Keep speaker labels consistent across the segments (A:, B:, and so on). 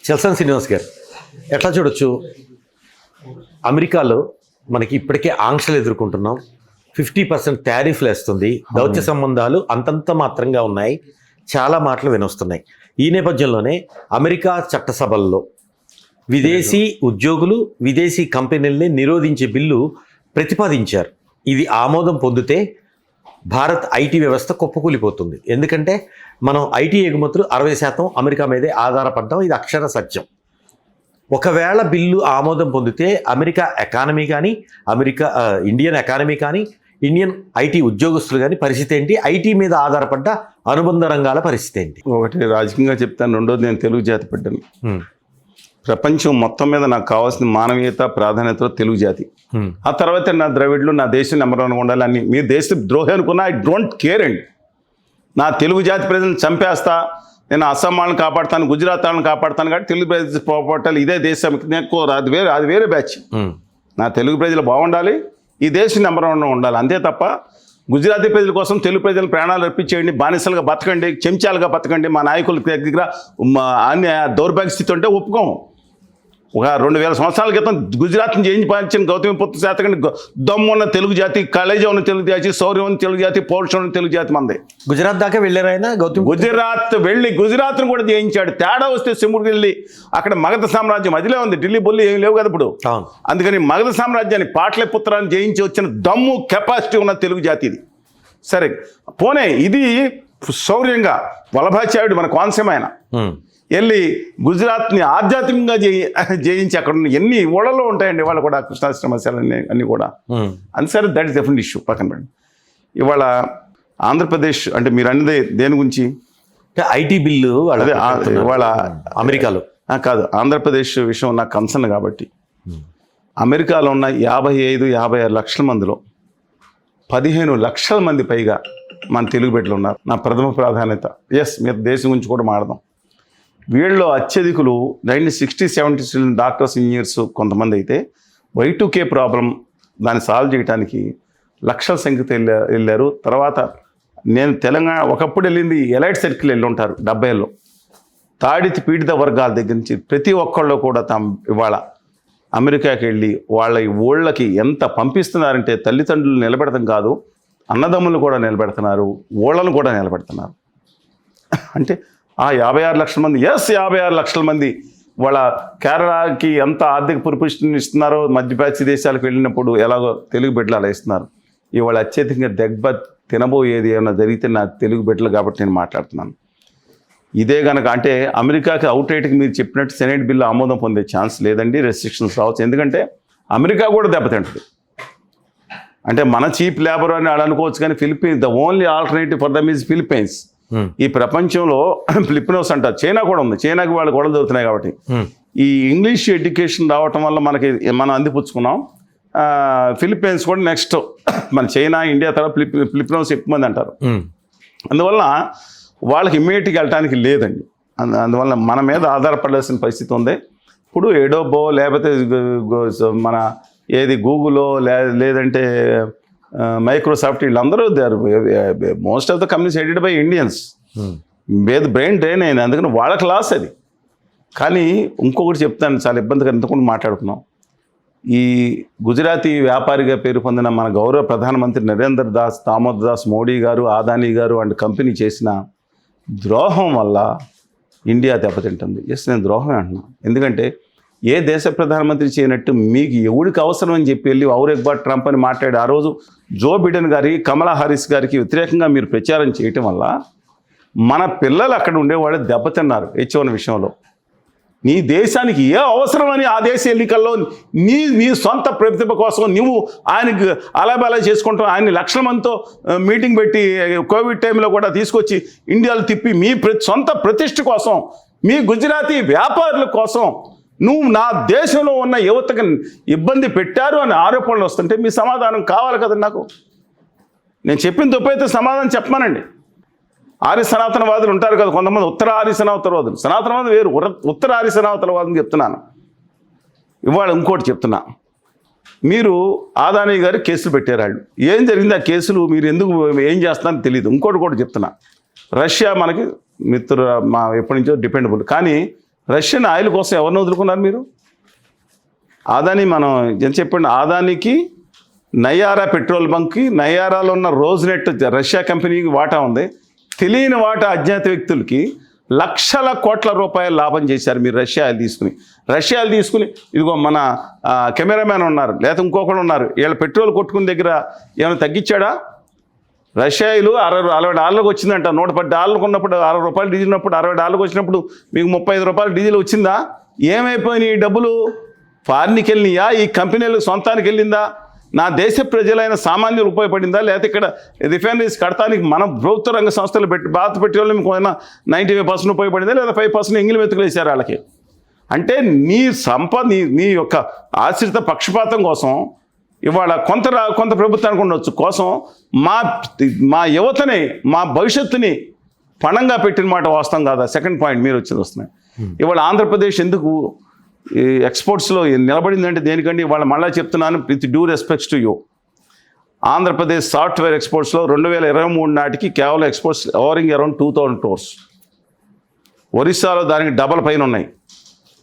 A: చల్సాని శ్రీనివాస్ గారు ఎట్లా చూడొచ్చు, అమెరికాలో మనకి ఇప్పటికే ఆంక్షలు ఎదుర్కొంటున్నాం, 50% టారిఫ్లు వేస్తుంది, దౌత్య సంబంధాలు అంతంత మాత్రంగా ఉన్నాయి, చాలా మాటలు వినొస్తున్నాయి. ఈ నేపథ్యంలోనే అమెరికా చట్టసభల్లో విదేశీ ఉద్యోగులు విదేశీ కంపెనీల్ని నిరోధించే బిల్లు ప్రతిపాదించారు. ఇది ఆమోదం పొందితే భారత్ ఐటీ వ్యవస్థ కుప్పకూలిపోతుంది. ఎందుకంటే మనం ఐటీ ఎగుమతులు 60% అమెరికా మీదే ఆధారపడ్డాం, ఇది అక్షర సత్యం. ఒకవేళ బిల్లు ఆమోదం పొందితే అమెరికా ఎకానమీ కానీ ఇండియన్ ఎకానమీ కానీ ఇండియన్ ఐటీ ఉద్యోగస్తులు కానీ పరిస్థితి ఏంటి? ఐటీ మీద ఆధారపడ్డ అనుబంధ రంగాల పరిస్థితి ఏంటి?
B: ఒకటి రాజకీయంగా చెప్తాను, రెండోది నేను తెలుగు జాతి బిడ్డను. ప్రపంచం మొత్తం మీద నాకు కావాల్సిన మానవీయత ప్రాధాన్యత తెలుగు జాతి. ఆ తర్వాత నా ద్రవిడులు నా దేశం నెంబర్ 1 ఉండాలి అని. మీరు దేశ ద్రోహి అనుకున్నా ఐ డోంట్ కేర్ అండి. నా తెలుగు జాతి ప్రజలను చంపేస్తా, నేను అస్సాం వాళ్ళని కాపాడుతాను, గుజరాత్ వాళ్ళని కాపాడుతాను, కాబట్టి తెలుగు ప్రజలు పోగొట్టాలి, ఇదే దేశం నేను అది వేరే బ్యాచ్. నా తెలుగు ప్రజలు బాగుండాలి, ఈ దేశం నెంబర్ 1 ఉండాలి, అంతే తప్ప గుజరాతీ ప్రజల కోసం తెలుగు ప్రజలు ప్రాణాలు అర్పించేయండి, బానిసలుగా బతకండి, చెంచాలుగా బతకండి, మా నాయకుల దగ్గర అన్ని దౌర్భాగ్య స్థితి ఉంటే ఒప్పుకోము. ఒక 2000 సంవత్సరాల క్రితం గుజరాత్ని జయించిన గౌతమిపుత్ర శాతకండి దమ్మున్న తెలుగు జాతి, కళేజా ఉన్న తెలుగు జాతి, శౌర్యం ఉన్న తెలుగు జాతి, పౌరుషం ఉన్న తెలుగు జాతి మంది.
A: గుజరాత్ దాకా వెళ్ళారు ఆయన.
B: గుజరాత్ వెళ్ళి గుజరాత్ను కూడా జయించాడు. తేడా వస్తే సింహుడికి వెళ్ళి అక్కడ మగధ సామ్రాజ్యం అదిలే ఉంది, ఢిల్లీ బొల్లి ఏమి లేవు కదా ఇప్పుడు. అందుకని మగధ సామ్రాజ్యాన్ని పాటలీపుత్రాన్ని జయించి వచ్చిన దమ్ము కెపాసిటీ ఉన్న తెలుగు జాతి ఇది. సరే పోనే, ఇది శౌర్యంగా వల్లభాచార్యుడు మన కోనసీమ వెళ్ళి గుజరాత్ని ఆధ్యాత్మికంగా జయించి అక్కడ ఉన్న ఎన్ని ఊళ్ళలో ఉంటాయండి ఇవాళ కూడా కృష్ణాశ్రమశాలు అన్నీ కూడా. అని సరే, దట్ ఇస్ డిఫరెంట్ ఇష్యూ, పక్కన పెట్టండి. ఇవాళ ఆంధ్రప్రదేశ్ అంటే మీరు అన్నది దేని గురించి?
A: ఐటీ బిల్లు
B: అదే ఇవాళ
A: అమెరికాలో
B: కాదు, ఆంధ్రప్రదేశ్ విషయం నాకు కన్సర్న్ కాబట్టి. అమెరికాలో ఉన్న 55-56 లక్షల మందిలో 15 లక్షల మంది పైగా మన తెలుగు బిడ్డలు ఉన్నారు. నా ప్రథమ ప్రాధాన్యత. మీరు దేశం గురించి కూడా మాట్లాడదాం. వీళ్ళలో అత్యధికులు 1960-70s డాక్టర్స్, ఇంజనీర్స్ కొంతమంది అయితే Y2K ప్రాబ్లం దాన్ని సాల్వ్ చేయడానికి లక్షల సంఖ్యతో వెళ్ళారు. తర్వాత నేను తెలంగాణ ఒకప్పుడు వెళ్ళింది ఎలైట్ సర్కిల్ వెళ్ళి ఉంటారు 70లో. తాడితి పీడిత వర్గాల దగ్గర నుంచి ప్రతి ఒక్కళ్ళు కూడా ఇవాళ అమెరికాకి వెళ్ళి వాళ్ళ ఊళ్ళకి ఎంత పంపిస్తున్నారంటే తల్లిదండ్రులు నిలబెడతాం కాదు, అన్నదమ్ములు కూడా నిలబెడుతున్నారు, ఊళ్ళను కూడా నిలబెడుతున్నారు. అంటే 56 లక్షల మంది 56 లక్షల మంది వాళ్ళ కేరళకి ఎంత ఆర్థిక పురిపుష్టిని ఇస్తున్నారో మధ్యప్రాచ్య దేశాలకు వెళ్ళినప్పుడు ఎలాగో తెలుగు బిడ్డలు అలా ఇస్తున్నారు. ఇవాళ అత్యధికంగా తినబోయేది ఏమైనా జరిగితే నా తెలుగు బిడ్డలు కాబట్టి నేను మాట్లాడుతున్నాను. ఇదే కనుక అంటే అమెరికాకి అవుట్ రైట్కి మీరు చెప్పినట్టు సెనేట్ బిల్లు ఆమోదం పొందే ఛాన్స్ లేదండి, రెస్ట్రిక్షన్స్ రావచ్చు. ఎందుకంటే అమెరికా కూడా దెబ్బతింటుంది. అంటే మన చీప్ లేబర్ అని వాళ్ళు అనుకోవచ్చు, కానీ Philippines the only alternative for them is Philippines. ఈ ప్రపంచంలో ఫిలిపినోస్ అంటారు, చైనా కూడా ఉంది, చైనాకి వాళ్ళు గొడవలు దొరుకుతున్నాయి కాబట్టి. ఈ ఇంగ్లీష్ ఎడ్యుకేషన్ రావటం వల్ల మనం అందిపుచ్చుకున్నాం. ఫిలిప్పీన్స్ కూడా నెక్స్ట్ మన చైనా, ఇండియా తర్వాత ఫిలిపినోస్ ఎక్కువ మంది అంటారు. అందువల్ల వాళ్ళకి ఇమ్మీడియట్గా వెళ్ళటానికి లేదండి. అందువల్ల మన మీద ఆధారపడాల్సిన పరిస్థితి ఉంది. ఇప్పుడు ఎడోబో లేకపోతే మన ఏది గూగులో లేదంటే మైక్రోసాఫ్ట్ వీళ్ళందరూ most of the companies headed by Indians. Brain drain అయింది, అందుకని వాళ్ళకి లాస్ అది. కానీ ఇంకొకటి చెప్తాను, చాలా ఇబ్బందిగా ఇంతకుండా మాట్లాడుకున్నాం. ఈ గుజరాతీ వ్యాపారిగా పేరు పొందిన మన గౌరవ ప్రధానమంత్రి నరేంద్ర దాస్ దామోదర్ మోడీ గారు, అదానీ గారు అండ్ కంపెనీ చేసిన ద్రోహం వల్ల ఇండియా దెబ్బతింటుంది. నేను ద్రోహమే అంటున్నాను. ఎందుకంటే ఏ దేశ ప్రధానమంత్రి చేయనట్టు మీకు ఎవడికి అవసరం అని చెప్పి వెళ్ళి ఔరెక్బాట్ ట్రంప్ అని మాట్లాడి ఆ రోజు జో బిడెన్ గారి, కమలా హారిస్ గారికి వ్యతిరేకంగా మీరు ప్రచారం చేయటం వల్ల మన పిల్లలు అక్కడ ఉండేవాళ్ళు దెబ్బతిన్నారు. H1 విషయంలో నీ దేశానికి ఏ అవసరం అని ఆ దేశ ఎన్నికల్లో నీ సొంత ప్రతిభ కోసం నువ్వు ఆయనకి అలాబలా చేసుకుంటాం. ఆయన్ని లక్షల మందితో మీటింగ్ పెట్టి కోవిడ్ టైంలో కూడా తీసుకొచ్చి ఇండియాలో తిప్పి మీ సొంత ప్రతిష్ట కోసం, మీ గుజరాతీ వ్యాపారుల కోసం నువ్వు నా దేశంలో ఉన్న యువతకు ఇబ్బంది పెట్టారు అని ఆరోపణలు వస్తుంటే మీ సమాధానం కావాలి కదండి. నాకు నేను చెప్పిన తప్పైతే సమాధానం చెప్పమానండి. ఆర్య సనాతనవాదులు ఉంటారు కదా కొంతమంది, ఉత్తర ఆర్య సనాతనవాదులు. సనాతనవాదం వేరు, ఉత్తర ఆర్య సనాతనవాదం చెప్తున్నాను. ఇవాళ ఇంకోటి చెప్తున్నా, మీరు అదానీ గారు కేసులు పెట్టారు. వాళ్ళు ఏం జరిగింది ఆ కేసులు, మీరు ఎందుకు ఏం చేస్తున్నారని తెలియదు. ఇంకోటి కూడా చెప్తున్నా, రష్యా మనకి మా ఎప్పటి నుంచో డిపెండబుల్, కానీ రష్యన్ ఆయిల్ కోసం ఎవరిని వదులుకున్నారు మీరు? ఆదాని మనం ఎంత చెప్పండి, ఆదానికి నయారా పెట్రోల్ బంక్కి, నయారాలో ఉన్న రోజ్నెట్ రష్యా కంపెనీకి వాటా ఉంది. తెలియని వాటా అజ్ఞాత వ్యక్తులకి లక్షల కోట్ల రూపాయలు లాభం చేశారు మీరు రష్యాలు తీసుకుని. ఇదిగో మన కెమెరామ్యాన్ ఉన్నారు, లేకపోతే ఇంకొకరు ఉన్నారు, వీళ్ళ పెట్రోల్ కొట్టుకునే దగ్గర ఏమైనా తగ్గించాడా? రష్యాయిలు $60 వచ్చిందంట. $110 ఉన్నప్పుడు $60 డీజిల్ ఉన్నప్పుడు $60 వచ్చినప్పుడు మీకు $35 డీజిల్ వచ్చిందా? ఏమైపోయినాయి ఈ డబ్బులు? ఫారిన్కి వెళ్ళినాయా? ఈ కంపెనీలు సొంతానికి వెళ్ళిందా? నా దేశ ప్రజలైన సామాన్యులు ఉపయోగపడిందా? లేకపోతే ఇక్కడ రిఫైనరీస్ కడతానికి మన ప్రభుత్వ రంగ సంస్థలు భారత పెట్రోలియం 95% ఉపయోగపడిందా? లేదా 5% ఎంగిలి మెతుకులేశారు వాళ్ళకి? అంటే నీ సంపద నీ యొక్క ఆశ్రిత పక్షపాతం కోసం ఇవాళ కొంత ప్రభుత్వానికి ఉండొచ్చు కోసం మా యువతని, మా భవిష్యత్తుని పణంగా పెట్టిన మాట వాస్తవం కాదా? సెకండ్ పాయింట్ మీరు వచ్చేది వస్తున్నాయి. ఇవాళ ఆంధ్రప్రదేశ్ ఎందుకు ఈ ఎక్స్పోర్ట్స్లో నిలబడిందంటే దేనికండి? ఇవాళ మళ్ళీ చెప్తున్నాను, with due respects to you, Andhra Pradesh software ఎక్స్పోర్ట్స్లో 2023 నాటికి కేవలం ఎక్స్పోర్ట్స్ ఓవరింగ్ అరౌండ్ 2000 crores. ఒరిస్సాలో దానికి డబల్ పైన ఉన్నాయి.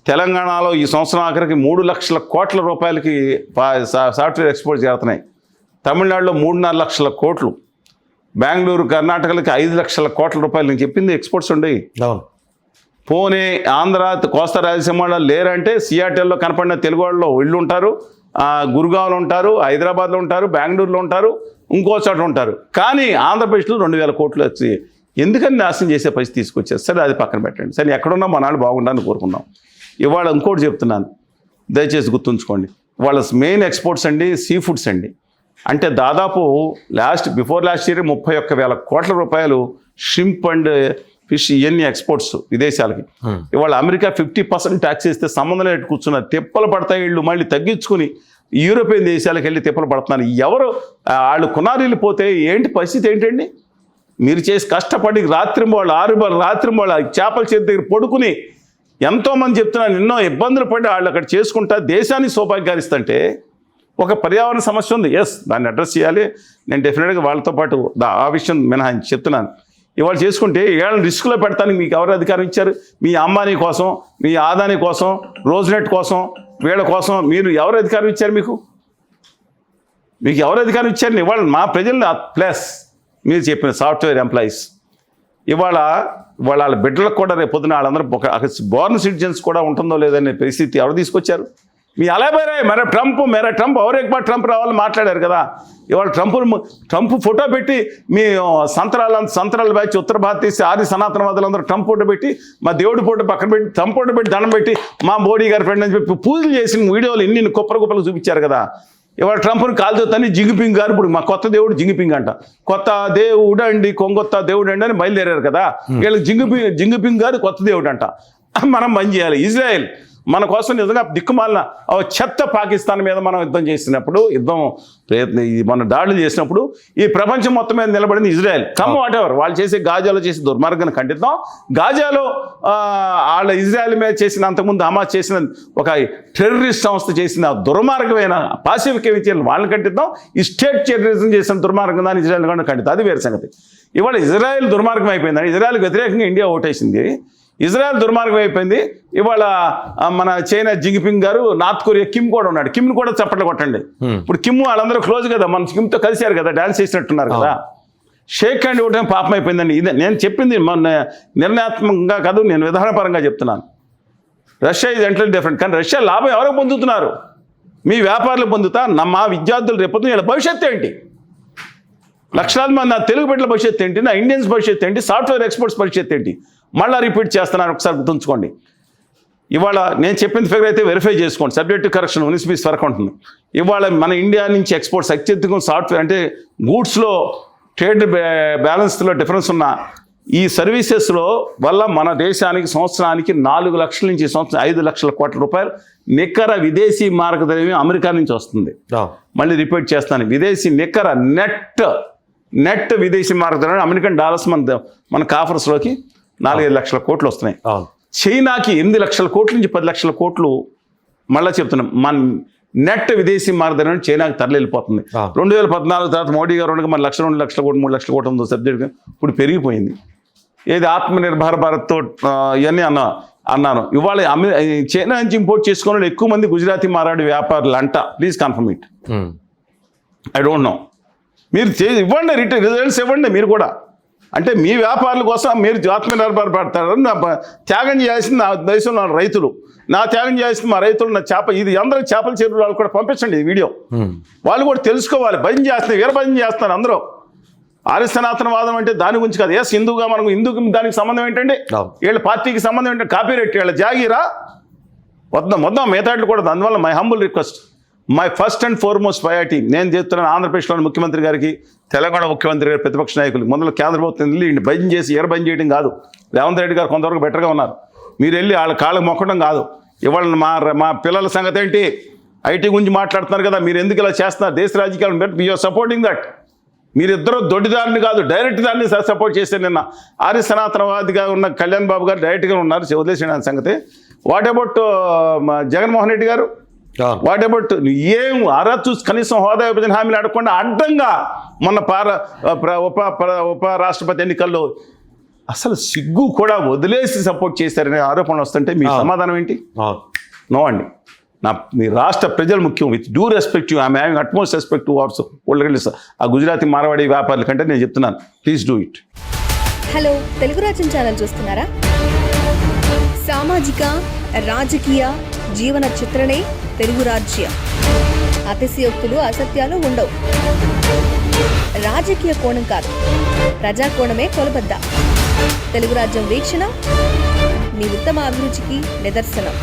B: తెలంగాణలో ఈ సంవత్సరం ఆఖరికి 3 లక్షల కోట్ల రూపాయలకి సాఫ్ట్వేర్ ఎక్స్పోర్ట్ చేరుతున్నాయి. తమిళనాడులో 3.5 లక్షల కోట్లు, బెంగళూరు కర్ణాటకలకి 5 లక్షల కోట్ల రూపాయలు. నేను చెప్పింది ఎక్స్పోర్ట్స్ ఉండేవి. పోనీ ఆంధ్ర కోస్తా రాయలసీమలో లేరంటే సియాటెల్లో కనపడిన తెలుగు వాళ్ళు ఇళ్ళు ఉంటారు, గురుగావ్లో ఉంటారు, హైదరాబాద్లో ఉంటారు, బెంగళూరులో ఉంటారు, ఇంకో చోట ఉంటారు. కానీ ఆంధ్రప్రదేశ్లో 2000 కోట్లు వచ్చి ఎందుకని నాశనం చేసే పరిస్థితి తీసుకొచ్చారు? సరే అది పక్కన పెట్టండి. సరే ఎక్కడున్నా మా నాళ్ళు బాగుండాలని కోరుకున్నాం. ఇవాళ ఇంకోటి చెప్తున్నాను, దయచేసి గుర్తుంచుకోండి. వాళ్ళ మెయిన్ ఎక్స్పోర్ట్స్ అండి సీ ఫుడ్స్ అండి. అంటే దాదాపు బిఫోర్ లాస్ట్ ఇయర్ 31,000 కోట్ల రూపాయలు షింప్ అండ్ ఫిష్ ఇవన్నీ ఎక్స్పోర్ట్స్ విదేశాలకి. ఇవాళ అమెరికా 50% ట్యాక్స్ ఇస్తే సంబంధం లేని కూర్చున్నారు. తిప్పలు పడతాయి వీళ్ళు, మళ్ళీ తగ్గించుకుని యూరోపియన్ దేశాలకు వెళ్ళి తిప్పలు పడుతున్నారు. ఎవరు వాళ్ళు కునారీలు పోతే ఏంటి పరిస్థితి ఏంటండి? మీరు చేసి కష్టపడి రాత్రింబోళ్ళు చేపల చేతి దగ్గర పడుకుని ఎంతోమంది చెప్తున్నారు, ఎన్నో ఇబ్బందులు పడి వాళ్ళు అక్కడ చేసుకుంటా దేశాన్ని సౌభాగ్యాలిస్తుంటే ఒక పర్యావరణ సమస్య ఉంది. దాన్ని అడ్రస్ చేయాలి. నేను డెఫినెట్గా వాళ్ళతో పాటు ఆ విషయం మినహాయించి చెప్తున్నాను. ఇవాళ చేసుకుంటే ఏళ్ళని రిస్క్లో పెడతానికి మీకు ఎవరు అధికారం ఇచ్చారు? మీ అంబానీ కోసం, మీ ఆదాని కోసం, రోజ్నెట్ కోసం, వీళ్ళ కోసం మీరు ఎవరు అధికారం ఇచ్చారు? మీకు ఎవరు అధికారం ఇచ్చారు? ఇవాళ మా ప్రజల్ని ప్లస్ మీరు చెప్పిన సాఫ్ట్వేర్ ఎంప్లాయీస్ ఇవాళ వాళ్ళ బిడ్డలకు కూడా రేపు పొద్దున వాళ్ళందరూ బోర్న్ సిటిజన్స్ కూడా ఉంటుందో లేదనే పరిస్థితి ఎవరు తీసుకొచ్చారు? మీ అలాబైరాయ్ మేరా ట్రంప్ ఎవరు ఎక్కువ ట్రంప్ రావాలని మాట్లాడారు కదా. ఇవాళ ట్రంప్ ఫోటో పెట్టి మీ సంతరాల బ్యాచ్ ఉత్తర భారతదేశ ఆది సనాతనవాదులందరూ ట్రంప్ ఫోటో పెట్టి మా దేవుడి ఫోటో పక్కన పెట్టి ట్రంప్ ఫోటో పెట్టి దండం పెట్టి మా మోడీ గారి ఫ్రెండ్ అని చెప్పి పూజలు చేసిన వీడియోలు ఇన్ని కుప్పలు చూపించారు కదా. ఇవాళ ట్రంప్ని కాల్చొద్దని జింగిపింగ్ గారు ఇప్పుడు మా కొత్త దేవుడు జింగిపింగ్ అంట, కొత్త దేవుడు అండి, కొంగొత్త దేవుడు అండి అని బయలుదేరారు కదా. వీళ్ళకి జింగిపింగ్ గారు కొత్త దేవుడు అంట. మనం బంద్ చేయాలి. ఇజ్రాయెల్ మన కోసం నిజంగా దిక్కుమాలిన చెత్త పాకిస్తాన్ మీద మనం యుద్ధం చేసినప్పుడు మన దాడులు చేసినప్పుడు ఈ ప్రపంచం మొత్తం మీద నిలబడింది ఇజ్రాయెల్. వాటెవర్ వాళ్ళు చేసే గాజాలో చేసే దుర్మార్గాన్ని ఖండిద్దాం. గాజాలో వాళ్ళ ఇజ్రాయెల్ మీద చేసిన అంతకుముందు హమాస్ చేసిన ఒక టెర్రరిస్ట్ సంస్థ చేసిన దుర్మార్గమైన పాసిఫిక్ చర్యలు వాళ్ళని ఖండిద్దాం. ఈ స్టేట్ టెర్రరిజం చేసిన దుర్మార్గం దాన్ని ఇజ్రాయెల్ కూడా ఖండిద్దాం. అది వేరే సంగతి. ఇవాళ ఇజ్రాయెల్ దుర్మార్గం అయిపోయిందని ఇజ్రాయెల్కి వ్యతిరేకంగా ఇండియా ఓటేసింది. ఇజ్రాయెల్ దుర్మార్గం అయిపోయింది. ఇవాళ మన చైనా జింగిపింగ్ గారు, నార్త్ కొరియా కిమ్ కూడా ఉన్నాడు. కిమ్ని కూడా చప్పట్లు కొట్టండి. ఇప్పుడు కిమ్ వాళ్ళందరూ క్లోజ్ కదా, మన కిమ్తో కలిశారు కదా, డాన్స్ చేసినట్టున్నారు కదా. షేక్ హ్యాండ్ ఇవ్వడం పాపం అయిపోయిందండి. ఇదే నేను చెప్పింది నిర్ణయాత్మకంగా కాదు, నేను విధానపరంగా చెప్తున్నాను. రష్యా ఇది ఎంటర్లీ డిఫరెంట్. కానీ రష్యా లాభం ఎవరో పొందుతున్నారు? మీ వ్యాపారులు పొందుతా, మా విద్యార్థులు రేపొద్దున వీళ్ళ భవిష్యత్తు ఏంటి? లక్షలాది మంది నా తెలుగు బిడ్డల భవిష్యత్తు ఏంటి? నా ఇండియన్స్ భవిష్యత్తు ఏంటి? సాఫ్ట్వేర్ ఎక్స్పోర్ట్స్ భవిష్యత్తు ఏంటి? మళ్ళీ రిపీట్ చేస్తున్నాను, ఒకసారి గుర్తుంచుకోండి. ఇవాళ నేను చెప్పిన ఫిగర్ అయితే వెరిఫై చేసుకోండి. సబ్జెక్టివ్ కరెక్షన్ 19-20 వరకు ఉంటుంది. ఇవాళ మన ఇండియా నుంచి ఎక్స్పోర్ట్స్ అత్యధికం సాఫ్ట్వేర్ అంటే గూడ్స్లో ట్రేడ్ బ్యాలెన్స్లో డిఫరెన్స్ ఉన్న ఈ సర్వీసెస్లో వల్ల మన దేశానికి సంవత్సరానికి 4 లక్షల నుంచి సంవత్సరం 5 లక్షల కోట్ల రూపాయలు నికర విదేశీ మార్గద్రవ్యం అమెరికా నుంచి వస్తుంది. మళ్ళీ రిపీట్ చేస్తాను, విదేశీ నికర నెట్ విదేశీ మార్గద్రవ్యం అమెరికన్ డాలర్స్ మన కాఫర్స్లోకి 4-5 లక్షల కోట్లు వస్తున్నాయి. చైనాకి 8 లక్షల కోట్ల నుంచి 10 లక్షల కోట్లు. మళ్ళీ చెప్తున్నాం, మన నెట్ విదేశీ మార్గదర్శనం చైనాకి తరలి వెళ్ళిపోతుంది. 2014 తర్వాత మోడీ గారు ఉండగా మన 1,00,000, 2 లక్షల కోట్లు, 3 లక్షల కోట్లు ఉందో సబ్జెక్ట్ ఇప్పుడు పెరిగిపోయింది. ఏది ఆత్మనిర్భర్ భారత్తో ఇవన్నీ అన్నా అన్నాను. ఇవాళ చైనా నుంచి ఇంపోర్ట్ చేసుకున్న వాళ్ళు ఎక్కువ మంది గుజరాతీ మారాడి వ్యాపారులు అంట. Please confirm it. I don't know. మీరు ఇవ్వండి, రిజల్ట్స్ ఇవ్వండి మీరు కూడా. అంటే మీ వ్యాపారుల కోసం మీరు ఆత్మనిర్భర పడతారు. త్యాగం చేయాల్సింది నా దేశంలో రైతులు, నా త్యాగం చేయాల్సింది మా రైతులు. నా ఇది అందరికి చేపల చెరువు వాళ్ళు కూడా పంపించండి ఈ వీడియో. వాళ్ళు కూడా తెలుసుకోవాలి. భజన చేస్తున్నారు, వీరభజన చేస్తున్నారు అందరూ. ఆర్య సనాతనవాదం అంటే దాని గురించి కాదు. ఎస్, హిందూగా మనకు హిందూకి దానికి సంబంధం ఏంటండి? వీళ్ళ పార్టీకి సంబంధం ఏంటంటే కాపీరైట్, వీళ్ళ జాగీరా మొత్తం మిగతాట్లు కూడా. అందువల్ల my humble request, my first and foremost priority నేను చెప్తున్నాను ఆంధ్రప్రదేశ్లోని ముఖ్యమంత్రి గారికి, తెలంగాణ ముఖ్యమంత్రి గారి, ప్రతిపక్ష నాయకులు మొదలు కేంద్ర ప్రభుత్వం వెళ్ళి భజన చేసి భజన చేయడం కాదు. రేవంత్ రెడ్డి గారు కొంతవరకు బెటర్గా ఉన్నారు. మీరు వెళ్ళి వాళ్ళ కాళ్ళకు మొక్కడం కాదు. ఇవాళ మా పిల్లల సంగతి ఏంటి? ఐటీ గురించి మాట్లాడుతున్నారు కదా, మీరు ఎందుకు ఇలా చేస్తున్నారు? దేశ రాజకీయాలు యూఆర్ సపోర్టింగ్ దట్. మీరిద్దరూ దొడ్డిదారిని కాదు, డైరెక్ట్ దారిని సపోర్ట్ చేశారు. నిన్న ఆర్య సనాతనవాదిగా ఉన్న కళ్యాణ్ బాబు గారు డైరెక్ట్గా ఉన్నారు, వదిలేసిన సంగతి. వాట్ అబౌట్ జగన్మోహన్ రెడ్డి గారు? వాట్ అబౌట్ ఏం చూసి కనీసం హోదా విభజన హామీలు అడగకుండా అడ్డంగా మొన్న ఉప రాష్ట్రపతి ఎన్నికల్లో అసలు సిగ్గు కూడా వదిలేసి సపోర్ట్ చేశారనే ఆరోపణలు వస్తుంటే మీ సమాధానం ఏంటి? నో అండి. మీ రాష్ట్ర ప్రజలు ముఖ్యం. With due respect you, I'm having utmost respect to what's old ఆ గుజరాతీ మార్వాడి వ్యాపారుల కంటే నేను చెప్తున్నాను, please do it.
C: Hello, Telugu Rajyam channel చూస్తున్నారా? సామాజిక, రాజకీయ, జీవన చిత్రణే తెలుగు రాజ్యం. అతిశయోక్తులు, అసత్యాలు ఉండవు. రాజకీయ కోణం కాదు, ప్రజా కోణమే కొలబద్ద. తెలుగు రాజ్యం వీక్షణ మీ ఉత్తమ అభిరుచికి నిదర్శనం.